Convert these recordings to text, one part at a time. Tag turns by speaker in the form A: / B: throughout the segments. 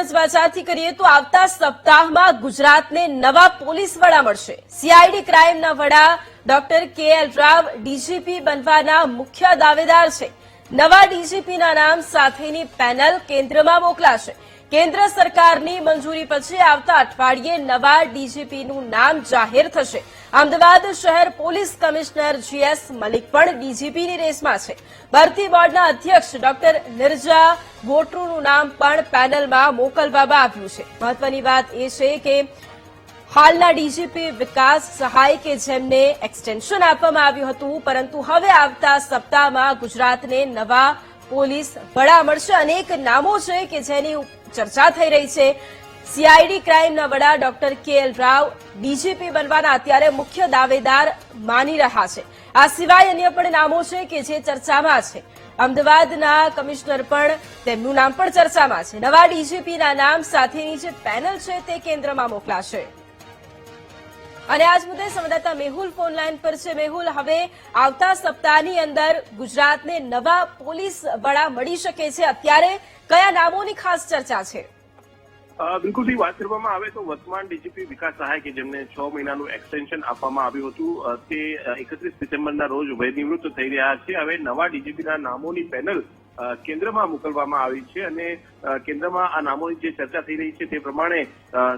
A: સમાચારથી કરીએ તો આવતા સપ્તાહમાં ગુજરાતને નવા પોલીસ વડા મળશે। સીઆઈડી ક્રાઇમના વડા ડોક્ટર કે.એલ. રાવ ડીજીપી બનવાના મુખ્ય દાવેદાર છે। નવા ડીજીપીના નામ સાથેની પેનલ કેન્દ્રમાં મોકલાશે। કેન્દ્ર સરકારની મંજૂરી પછી આવતા અઠવાડિયે નવા ડીજીપીનું નામ જાહેર થશે। અમદાવાદ શહેર પોલીસ કમિશનર જીએસ મલિક પણ ડીજીપીની રેસમાં છે। ભરતી બોર્ડના અધ્યક્ષ ડોક્ટર નિરજા ગોટરૂનું નામ પણ પેનલમાં મોકલવામાં આવ્યું છે। મહત્વની વાત એ છે કે હાલના ડીજીપી વિકાસ સહાય કે જેમને એક્સટેન્શન આપવામાં આવ્યું હતું, પરંતુ હવે આવતા સપ્તાહમાં ગુજરાતને નવા પોલીસ વડા મળશે। અનેક નામો છે કે જેની ચર્ચા થઈ રહી છે। સીઆઈડી ક્રાઇમના વડા ડોક્ટર કે.એલ. રાવ ડીજીપી બનવાના અત્યારે મુખ્ય દાવેદાર માની રહ્યા છે। આ સિવાય અન્ય પણ નામો છે કે જે ચર્ચામાં છે। અમદાવાદના કમિશનર પણ તેમનું નામ પણ ચર્ચામાં છે। નવા ડીજીપીના નામ સાથેની જે પેનલ છે તે કેન્દ્રમાં મોકલાશે। અને આજ મુદ્દે સંવાદદાતા મેહુલ ફોન લાઈન પર છે। મેહુલ, હવે આવતા સપ્તાહની અંદર ગુજરાતને નવા પોલીસ વડા મળી શકે છે। અત્યારે કયા નામોની ખાસ ચર્ચા છે?
B: બિલકુલ વાત કરવામાં આવે તો વર્તમાન ડીજીપી વિકાસ સહાય કે જેમને 6 મહિનાનું એક્સટેન્શન આપવામાં આવ્યું હતું તે 31 ડિસેમ્બરના રોજ વયનિવૃત્ત થઈ રહ્યા છે। હવે નવા ડીજીપીના નામોની પેનલ કેન્દ્રમાં મોકલવામાં આવી છે અને કેન્દ્રમાં આ નામોની જે ચર્ચા થઈ રહી છે તે પ્રમાણે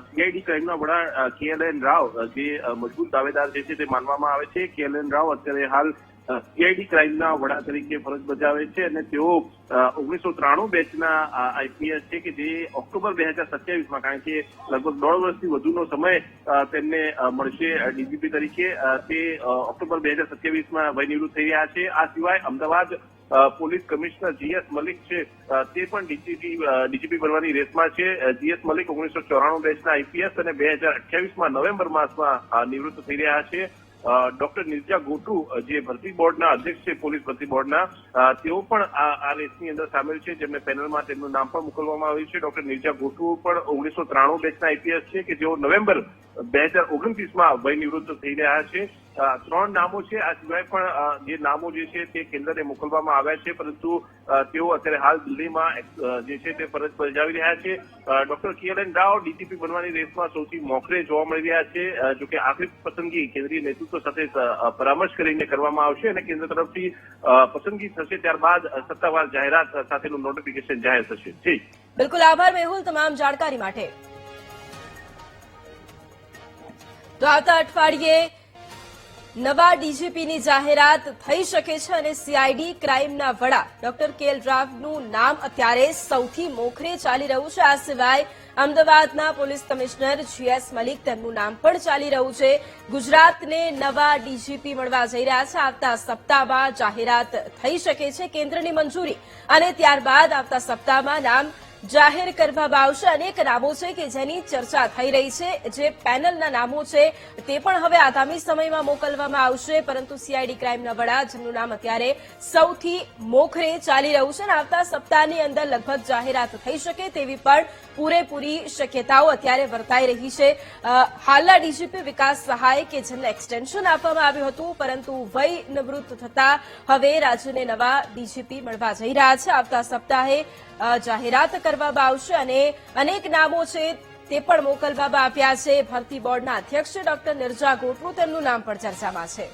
B: સીઆઈડી ક્રાઇમના વડા કે.એલ. રાવ જે મજબૂત દાવેદાર જે છે તે માનવામાં આવે છે। કે.એલ. રાવ અત્યારે હાલ સીઆઈડી ક્રાઇમના વડા તરીકે ફરજ બજાવે છે અને તેઓ 1993 બેચના આઈપીએસ છે કે જે ઓક્ટોબર 2027માં, કારણ કે લગભગ 1.5 વર્ષથી વધુનો સમય તેમને મળશે ડીજીપી તરીકે, તે ઓક્ટોબર 2027માં વયનિવૃત્ત થઈ રહ્યા છે। આ સિવાય Ahmedabad police commissioner GS Malik છે તે પણ ડીજીપી બનવાની રેસમાં છે। જીએસ મલિક 1994 બેચના આઈપીએસ અને 2028માં નવેમ્બર માસમાં નિવૃત્ત થઈ રહ્યા છે। ડોક્ટર નિરજા ગોટરૂ જે ભરતી બોર્ડના અધ્યક્ષ છે, પોલીસ ભરતી બોર્ડના, તેઓ પણ આ રેસની અંદર સામેલ છે, જેમને પેનલમાં તેમનું નામ પણ મોકલવામાં આવ્યું છે। ડોક્ટર નિરજા ગોટરૂ પણ 1993 બેચના આઈપીએસ છે કે જેઓ નવેમ્બર 2029માં વયનિવૃત્ત થઈ રહ્યા છે। 3 નામો છે। આ સિવાય પણ જે નામો જે છે તે કેન્દ્રને મોકલવામાં આવ્યા છે, પરંતુ તેઓ અત્યારે હાલ દિલ્હીમાં જે છે તે ફરજ બજાવી રહ્યા છે। ડોક્ટર કે.એલ. રાવ ડીજીપી બનવાની રેસમાં સૌથી મોખરે જોવા મળી રહ્યા છે। જોકે આખરી પસંદગી કેન્દ્રીય નેતૃત્વ સાથે પરામર્શ કરીને કરવામાં આવશે અને કેન્દ્ર તરફથી પસંદગી થશે ત્યારબાદ સત્તાવાર જાહેરાત સાથેનું નોટિફિકેશન જાહેર થશે। જી
A: બિલકુલ, આભાર મેહુલ તમામ જાણકારી માટે। તો આવતા અઠવાડિયે નવા ડીજીપીની જાહેરાત થઈ શકે છે અને સીઆઈડી ક્રાઇમના વડા ડોક્ટર કે.એલ. રાવનું નામ અત્યારે સૌથી મોખરે ચાલી રહ્યું છે। આ સિવાય અમદાવાદના પોલીસ કમિશનર જીએસ મલિક, તેમનું નામ પણ ચાલી રહ્યું છે। ગુજરાતને નવા ડીજીપી મળવા જઈ રહ્યા છે। આવતા સપ્તાહમાં જાહેરાત થઈ શકે છે કેન્દ્રની મંજૂરી, અને ત્યારબાદ આવતા સપ્તાહમાં નામ જાહેર કરવામાં આવશે। અનેક નામો છે કે જેની ચર્ચા થઈ રહી છે। જે પેનલના નામો છે તે પણ હવે આગામી સમયમાં મોકલવામાં આવશે, પરંતુ સીઆઈડી ક્રાઇમના વડા જેમનું નામ અત્યારે સૌથી મોખરે ચાલી રહ્યું છે અને આવતા સપ્તાહની અંદર લગભગ જાહેરાત થઈ શકે તેવી પણ પૂરેપૂરી શક્યતાઓ અત્યારે વર્તાઈ રહી છે। હાલના ડીજીપી વિકાસ સહાય કે જેમને એક્સટેન્શન આપવામાં આવ્યું હતું, પરંતુ વય નિવૃત્ત થતા હવે રાજ્યને નવા ડીજીપી મળવા જઈ રહ્યા છે। આવતા સપ્તાહે જાહેરાત કરવામાં આવશે અને અનેક નામો છે તે પણ મોકલવામાં આવ્યા છે। ભરતી બોર્ડના અધ્યક્ષ ડોક્ટર નિરજા ગોટરૂ, તેમનું નામ પણ ચર્ચામાં છે।